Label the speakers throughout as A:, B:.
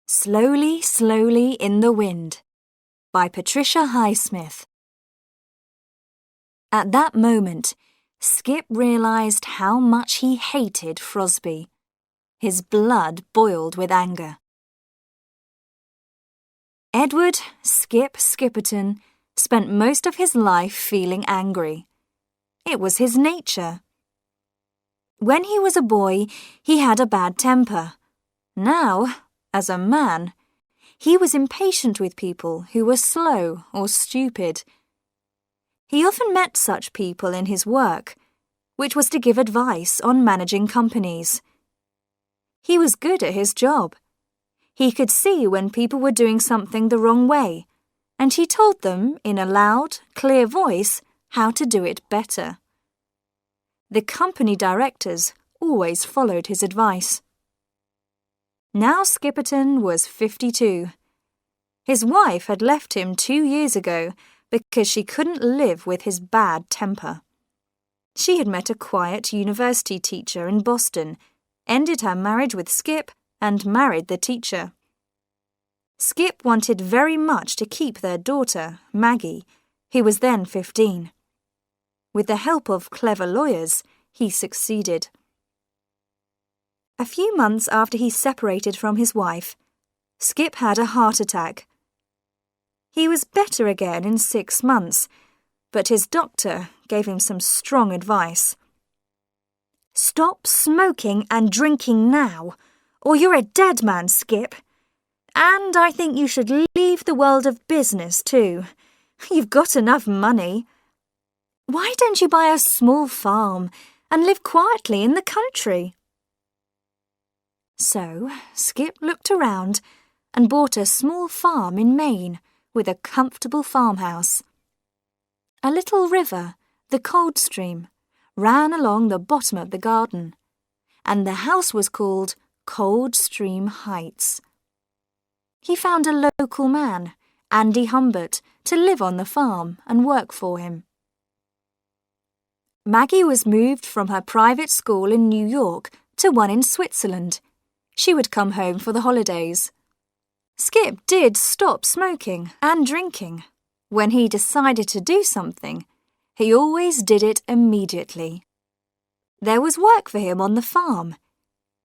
A: Slowly, Slowly in the Wind by Patricia Highsmith. At that moment, Skip realized how much he hated Frosby. His blood boiled with anger. Edward Skip Skipperton spent most of his life feeling angry. It was his nature. When he was a boy, he had a bad temper. Now, as a man, he was impatient with people who were slow or stupid. He often met such people in his work, which was to give advice on managing companies. He was good at his job. He could see when people were doing something the wrong way, and he told them in a loud, clear voice how to do it better. The company directors always followed his advice. Now Skipperton was 52. His wife had left him 2 years ago because she couldn't live with his bad temper. She had met a quiet university teacher in Boston, ended her marriage with Skip, and married the teacher. Skip wanted very much to keep their daughter, Maggie, who was then 15. With the help of clever lawyers, he succeeded. A few months after he separated from his wife, Skip had a heart attack. He was better again in 6 months, but his doctor gave him some strong advice. "Stop smoking and drinking now, or you're a dead man, Skip. And I think you should leave the world of business too. You've got enough money. Why don't you buy a small farm and live quietly in the country?" So Skip looked around and bought a small farm in Maine with a comfortable farmhouse. A little river, the Cold Stream, ran along the bottom of the garden, and the house was called Cold Stream Heights. He found a local man, Andy Humbert, to live on the farm and work for him. Maggie was moved from her private school in New York to one in Switzerland. She would come home for the holidays. Skip did stop smoking and drinking. When he decided to do something, he always did it immediately. There was work for him on the farm.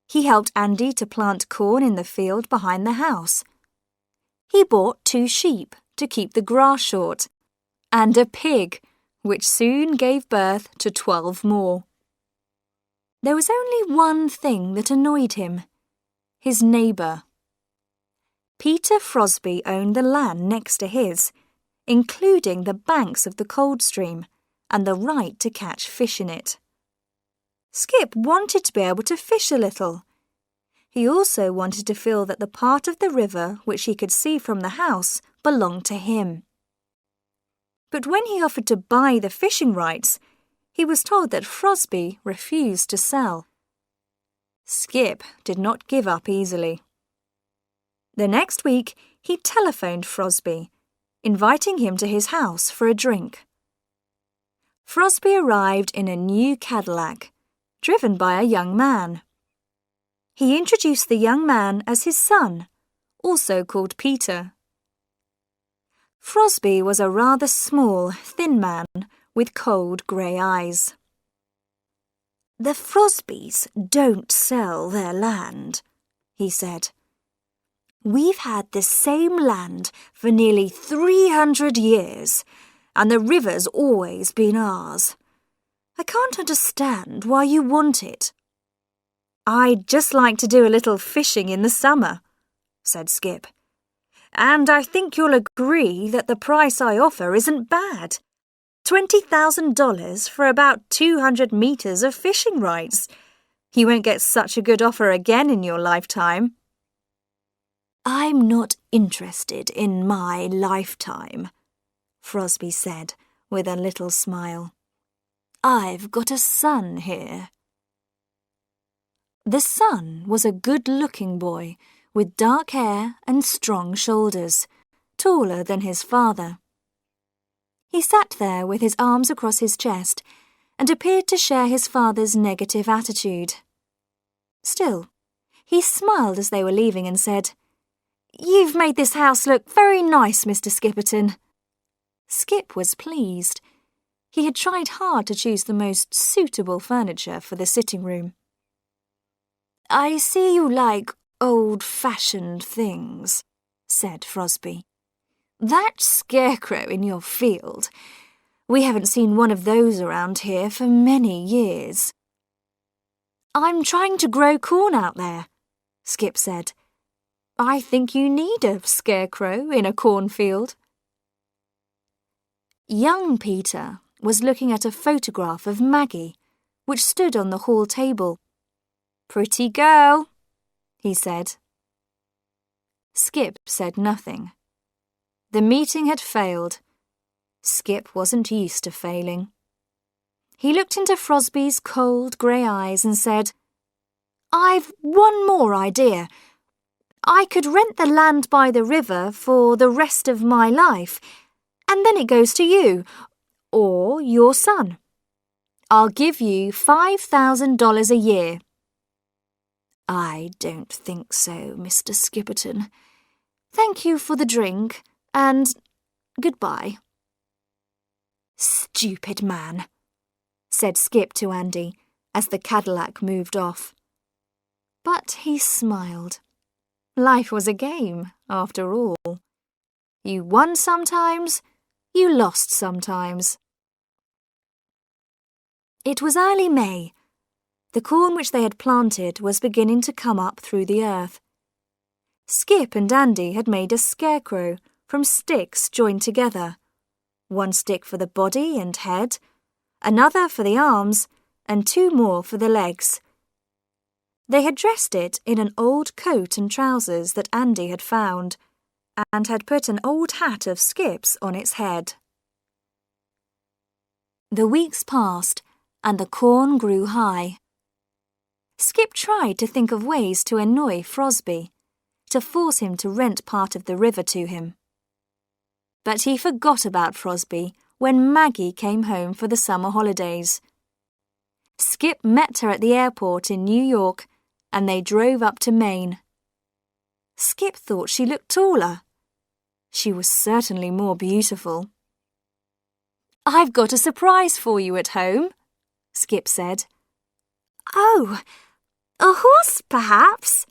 A: He helped Andy to plant corn in the field behind the house. He bought 2 sheep to keep the grass short, and a pig, which soon gave birth to 12 more. There was only one thing that annoyed him: his neighbour. Peter Frosby owned the land next to his, including the banks of the Cold Stream and the right to catch fish in it. Skip wanted to be able to fish a little. He also wanted to feel that the part of the river which he could see from the house belonged to him. But when he offered to buy the fishing rights, he was told that Frosby refused to sell. Skip did not give up easily. The next week, he telephoned Frosby, inviting him to his house for a drink. Frosby arrived in a new Cadillac, driven by a young man. He introduced the young man as his son, also called Peter. Frosby was a rather small, thin man with cold grey eyes. "The Frosbys don't sell their land," he said. "We've had the same land for nearly 300 years, and the river's always been ours. I can't understand why you want it." "I'd just like to do a little fishing in the summer," said Skip. "And I think you'll agree that the price I offer isn't bad. $20,000 for about 200 meters of fishing rights. You won't get such a good offer again in your lifetime." "I'm not interested in my lifetime," Frosby said with a little smile. "I've got a son here." The son was a good-looking boy with dark hair and strong shoulders, taller than his father. He sat there with his arms across his chest and appeared to share his father's negative attitude. Still, he smiled as they were leaving and said, You've made this house look very nice, Mr. Skipperton." Skip was pleased. He had tried hard to choose the most suitable furniture for the sitting room. "I see you like old-fashioned things," said Frosby. "That scarecrow in your field. We haven't seen one of those around here for many years." "I'm trying to grow corn out there," Skip said. "I think you need a scarecrow in a cornfield." Young Peter was looking at a photograph of Maggie, which stood on the hall table. "Pretty girl," he said. Skip said nothing. The meeting had failed. Skip wasn't used to failing. He looked into Frosby's cold grey eyes and said, "I've one more idea. I could rent the land by the river for the rest of my life, and then it goes to you, or your son. I'll give you $5,000 a year." "I don't think so, Mr. Skipperton. Thank you for the drink, and goodbye." "Stupid man," said Skip to Andy as the Cadillac moved off. But he smiled. Life was a game, after all. You won sometimes, you lost sometimes. It was early May. The corn which they had planted was beginning to come up through the earth. Skip and Andy had made a scarecrow from sticks joined together. One stick for the body and head, another for the arms, and two more for the legs. They had dressed it in an old coat and trousers that Andy had found, and had put an old hat of Skip's on its head. The weeks passed, and the corn grew high. Skip tried to think of ways to annoy Frosby, to force him to rent part of the river to him. But he forgot about Frosby when Maggie came home for the summer holidays. Skip met her at the airport in New York, and they drove up to Maine. Skip thought she looked taller. She was certainly more beautiful. "I've got a surprise for you at home," Skip said. "Oh, a horse, perhaps?"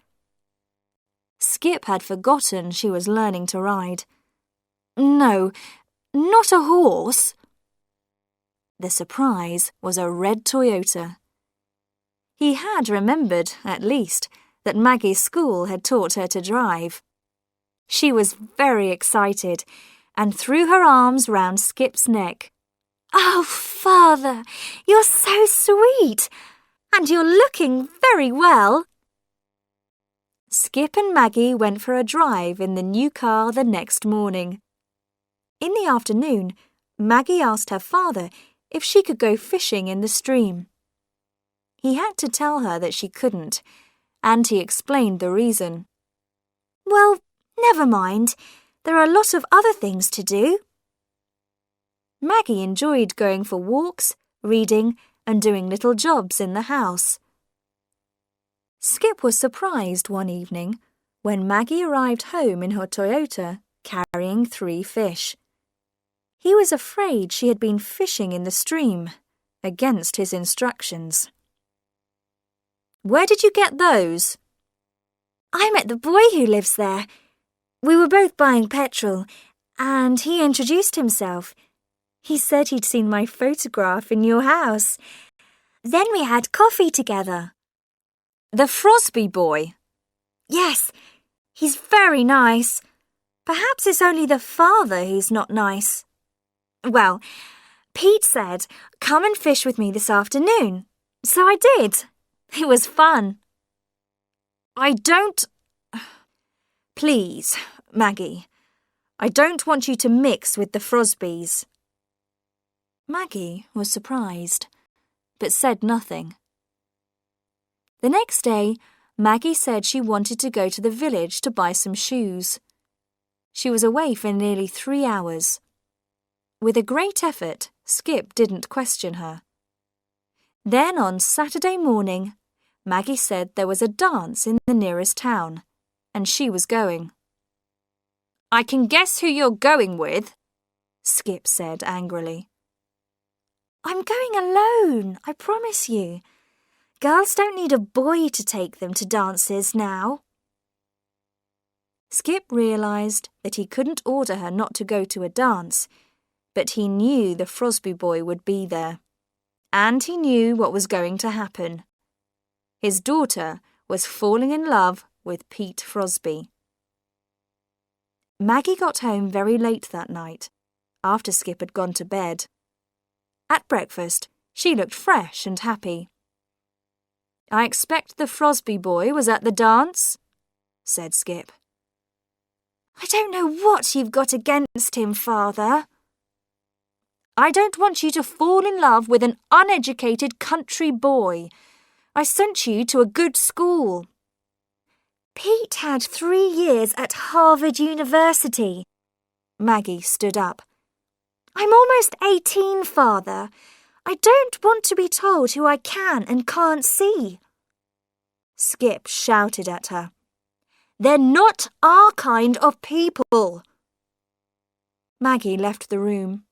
A: Skip had forgotten she was learning to ride. "No, not a horse." The surprise was a red Toyota. He had remembered, at least, that Maggie's school had taught her to drive. She was very excited and threw her arms round Skip's neck. "Oh, Father, you're so sweet, and you're looking very well." Skip and Maggie went for a drive in the new car the next morning. In the afternoon, Maggie asked her father if she could go fishing in the stream. He had to tell her that she couldn't, and he explained the reason. "Well, never mind. There are a lot of other things to do." Maggie enjoyed going for walks, reading, and doing little jobs in the house. Skip was surprised one evening when Maggie arrived home in her Toyota carrying 3 fish. He was afraid she had been fishing in the stream, against his instructions. "Where did you get those?" "I met the boy who lives there. We were both buying petrol, and he introduced himself. He said he'd seen my photograph in your house. Then we had coffee together." "The Frosby boy?" "Yes, he's very nice. Perhaps it's only the father who's not nice." "Well, Pete said, 'Come and fish with me this afternoon.' So I did. It was fun." Please, Maggie, I don't want you to mix with the Frosbys." Maggie was surprised, but said nothing. The next day, Maggie said she wanted to go to the village to buy some shoes. She was away for nearly 3 hours. With a great effort, Skip didn't question her. Then on Saturday morning, Maggie said there was a dance in the nearest town, and she was going. I can guess who you're going with, Skip said angrily. I'm going alone, I promise you. Girls don't need a boy to take them to dances now. Skip realised that he couldn't order her not to go to a dance, but he knew the Frosby boy would be there. And he knew what was going to happen. His daughter was falling in love with Pete Frosby. Maggie got home very late that night, after Skip had gone to bed. At breakfast, she looked fresh and happy. I expect the Frosby boy was at the dance, said Skip. I don't know what you've got against him, Father. I don't want you to fall in love with an uneducated country boy. I sent you to a good school. Pete had 3 years at Harvard University. Maggie stood up. I'm almost 18, Father. I don't want to be told who I can and can't see. Skip shouted at her. They're not our kind of people. Maggie left the room.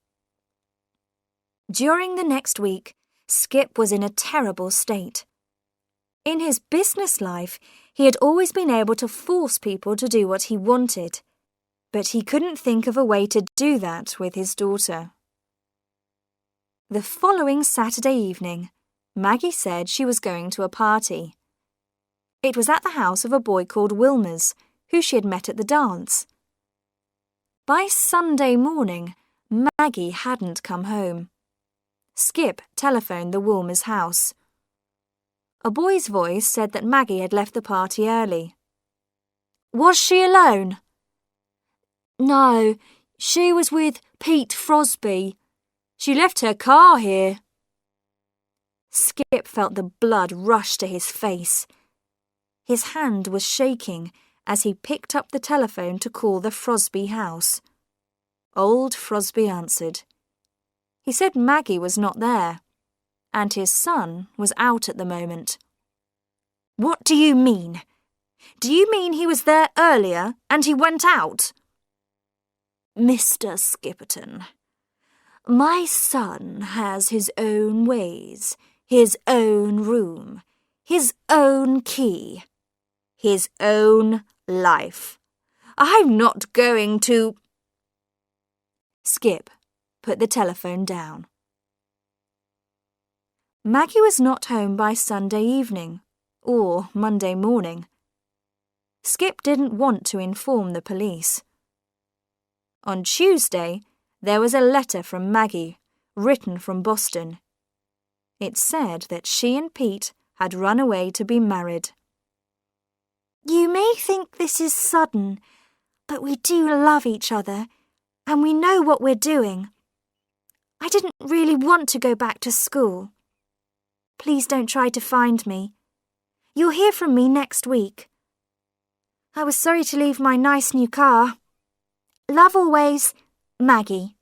A: During the next week, Skip was in a terrible state. In his business life, he had always been able to force people to do what he wanted, but he couldn't think of a way to do that with his daughter. The following Saturday evening, Maggie said she was going to a party. It was at the house of a boy called Wilmers, who she had met at the dance. By Sunday morning, Maggie hadn't come home. Skip telephoned the Wilmers' house. A boy's voice said that Maggie had left the party early. Was she alone? No, she was with Pete Frosby. She left her car here. Skip felt the blood rush to his face. His hand was shaking as he picked up the telephone to call the Frosby house. Old Frosby answered. He said Maggie was not there, and his son was out at the moment. What do you mean? Do you mean he was there earlier and he went out? Mr. Skipperton, my son has his own ways, his own room, his own key, his own life. I'm not going to... Skip put the telephone down. Maggie was not home by Sunday evening or Monday morning. Skip didn't want to inform the police. On Tuesday, there was a letter from Maggie, written from Boston. It said that she and Pete had run away to be married. You may think this is sudden, but we do love each other, and we know what we're doing. I didn't really want to go back to school. Please don't try to find me. You'll hear from me next week. I was sorry to leave my nice new car. Love always, Maggie.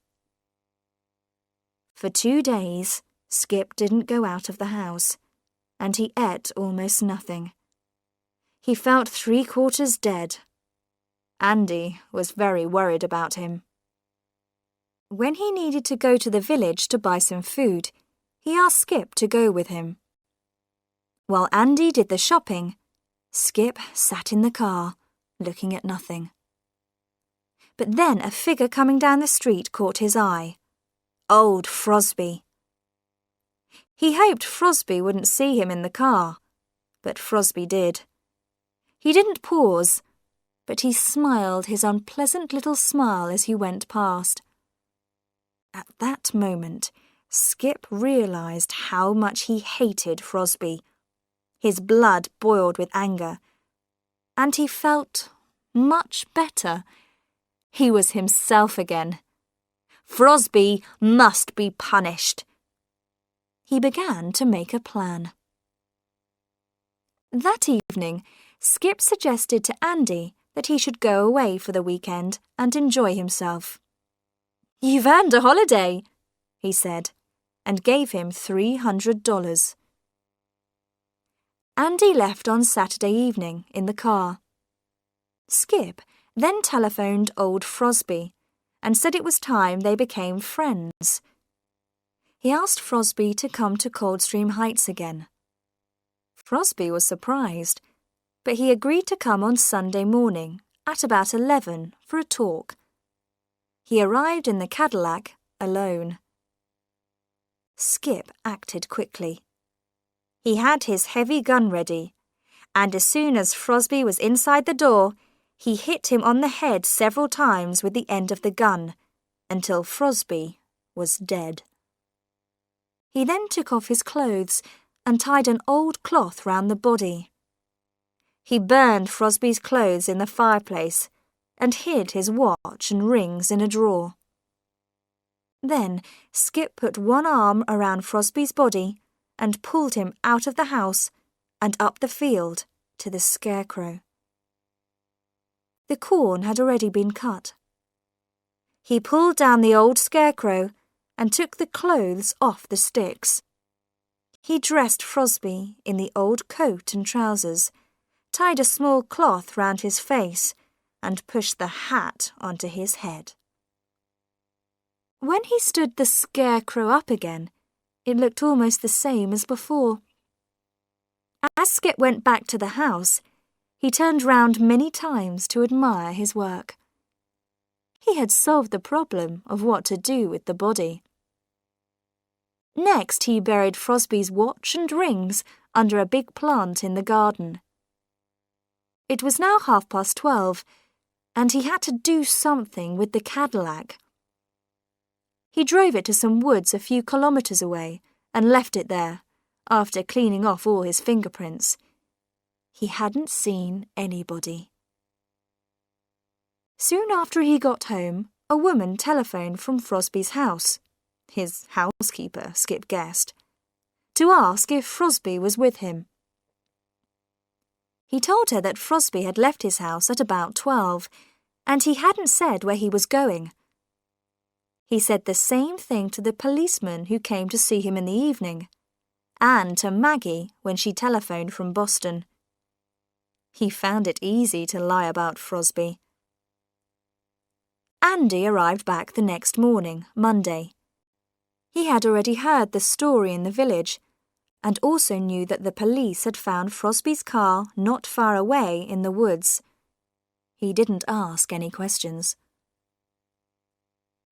A: For 2 days, Skip didn't go out of the house, and he ate almost nothing. He felt 3/4 dead. Andy was very worried about him. When he needed to go to the village to buy some food, he asked Skip to go with him. While Andy did the shopping, Skip sat in the car, looking at nothing. But then a figure coming down the street caught his eye. Old Frosby. He hoped Frosby wouldn't see him in the car, but Frosby did. He didn't pause, but he smiled his unpleasant little smile as he went past. At that moment, Skip realised how much he hated Frosby. His blood boiled with anger, and he felt much better. He was himself again. Frosby must be punished. He began to make a plan. That evening, Skip suggested to Andy that he should go away for the weekend and enjoy himself. You've earned a holiday, he said, and gave him $300. Andy left on Saturday evening in the car. Skip then telephoned old Frosby and said it was time they became friends. He asked Frosby to come to Coldstream Heights again. Frosby was surprised, but he agreed to come on Sunday morning at about 11 for a talk. He arrived in the Cadillac alone. Skip acted quickly. He had his heavy gun ready, and as soon as Frosby was inside the door, he hit him on the head several times with the end of the gun, until Frosby was dead. He then took off his clothes and tied an old cloth round the body. He burned Frosby's clothes in the fireplace and hid his watch and rings in a drawer. Then Skip put one arm around Frosby's body and pulled him out of the house and up the field to the scarecrow. The corn had already been cut. He pulled down the old scarecrow and took the clothes off the sticks. He dressed Frosby in the old coat and trousers, tied a small cloth round his face, and pushed the hat onto his head. When he stood the scarecrow up again, it looked almost the same as before. As Skip went back to the house, he turned round many times to admire his work. He had solved the problem of what to do with the body. Next, he buried Frosby's watch and rings under a big plant in the garden. It was now 12:30, and he had to do something with the Cadillac. He drove it to some woods a few kilometres away and left it there, after cleaning off all his fingerprints. He hadn't seen anybody. Soon after he got home, a woman telephoned from Frosby's house, his housekeeper, Skip guessed, to ask if Frosby was with him. He told her that Frosby had left his house at about 12, and he hadn't said where he was going. He said the same thing to the policeman who came to see him in the evening, and to Maggie when she telephoned from Boston. He found it easy to lie about Frosby. Andy arrived back the next morning, Monday. He had already heard the story in the village, and also knew that the police had found Frosby's car not far away in the woods. He didn't ask any questions.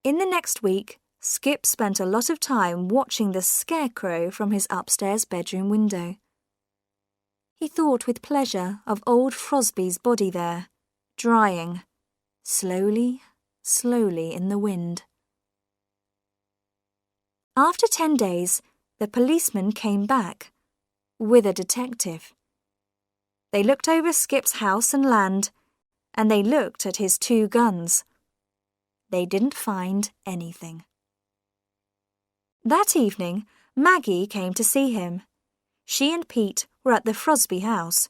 A: In the next week, Skip spent a lot of time watching the scarecrow from his upstairs bedroom window. He thought with pleasure of old Frosby's body there, drying, slowly, slowly in the wind. After 10 days, the policeman came back, with a detective. They looked over Skip's house and land, and they looked at his 2 guns. They didn't find anything. That evening, Maggie came to see him. She and Pete were at the Frosby house.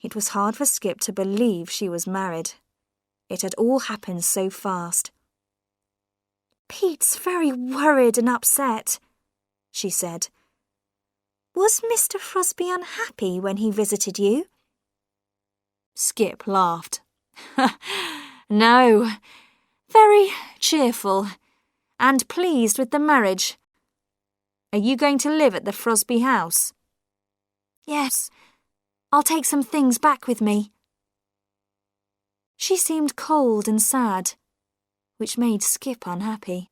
A: It was hard for Skip to believe she was married. It had all happened so fast. "Pete's very worried and upset," she said. "Was Mr. Frosby unhappy when he visited you?" Skip laughed. "No, very cheerful and pleased with the marriage. Are you going to live at the Frosby house?" "Yes, I'll take some things back with me." She seemed cold and sad, which made Skip unhappy.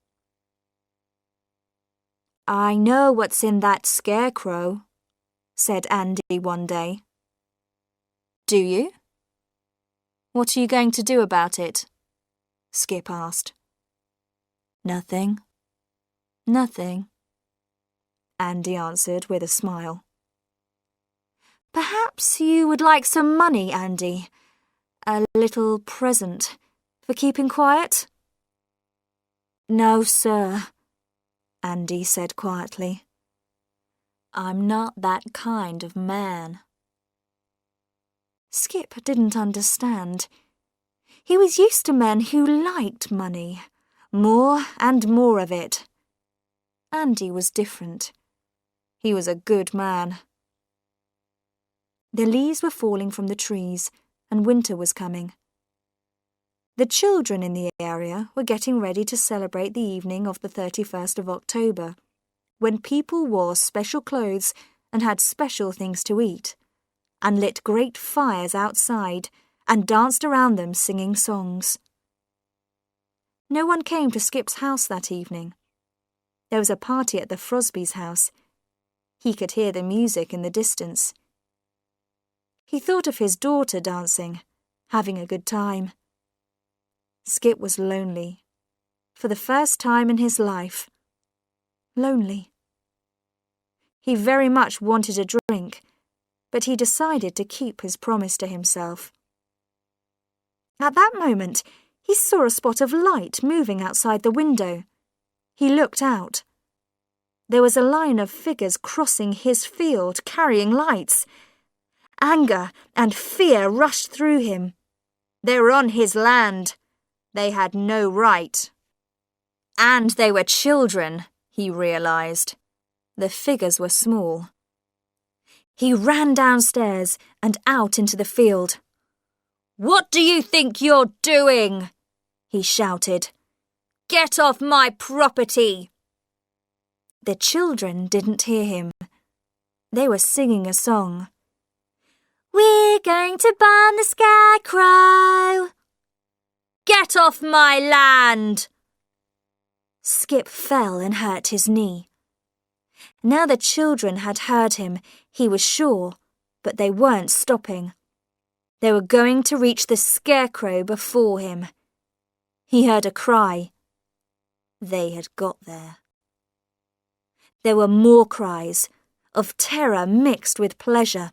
A: "I know what's in that scarecrow," said Andy one day. "Do you? What are you going to do about it?" Skip asked. "Nothing. Nothing," Andy answered with a smile. "Perhaps you would like some money, Andy? A little present for keeping quiet?" "No, sir," Andy said quietly. "I'm not that kind of man." Skip didn't understand. He was used to men who liked money, more and more of it. Andy was different. He was a good man. The leaves were falling from the trees, and winter was coming. The children in the area were getting ready to celebrate the evening of the 31st of October, when people wore special clothes and had special things to eat, and lit great fires outside and danced around them singing songs. No one came to Skip's house that evening. There was a party at the Frosby's house. He could hear the music in the distance. He thought of his daughter dancing, having a good time. Skip was lonely. For the first time in his life. Lonely. He very much wanted a drink, but he decided to keep his promise to himself. At that moment, he saw a spot of light moving outside the window. He looked out. There was a line of figures crossing his field, carrying lights. Anger and fear rushed through him. They were on his land. They had no right. And they were children, he realized. The figures were small. He ran downstairs and out into the field. "What do you think you're doing?" he shouted. "Get off my property!" The children didn't hear him. They were singing a song. "We're going to burn the scarecrow!" "Get off my land!" Skip fell and hurt his knee. Now the children had heard him, he was sure, but they weren't stopping. They were going to reach the scarecrow before him. He heard a cry. They had got there. There were more cries, of terror mixed with pleasure.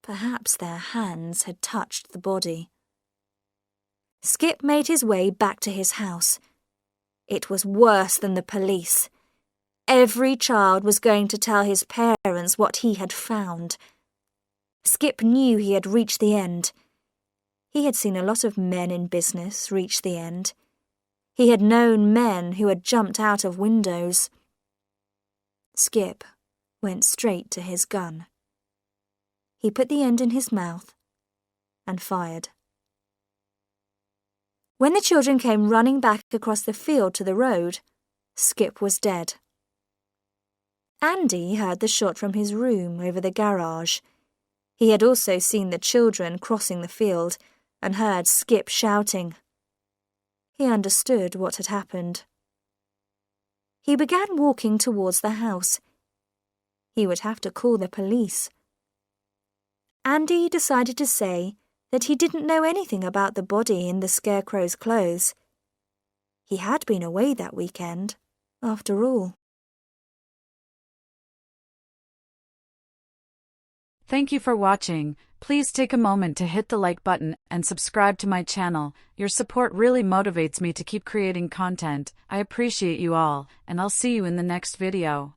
A: Perhaps their hands had touched the body. Skip made his way back to his house. It was worse than the police. Every child was going to tell his parents what he had found. Skip knew he had reached the end. He had seen a lot of men in business reach the end. He had known men who had jumped out of windows. Skip went straight to his gun. He put the end in his mouth and fired. When the children came running back across the field to the road, Skip was dead. Andy heard the shot from his room over the garage. He had also seen the children crossing the field and heard Skip shouting. He understood what had happened. He began walking towards the house. He would have to call the police. Andy decided to say that he didn't know anything about the body in the scarecrow's clothes. He had been away that weekend, after all.
B: Thank you for watching. Please take a moment to hit the like button and subscribe to my channel. Your support really motivates me to keep creating content. I appreciate you all, and I'll see you in the next video.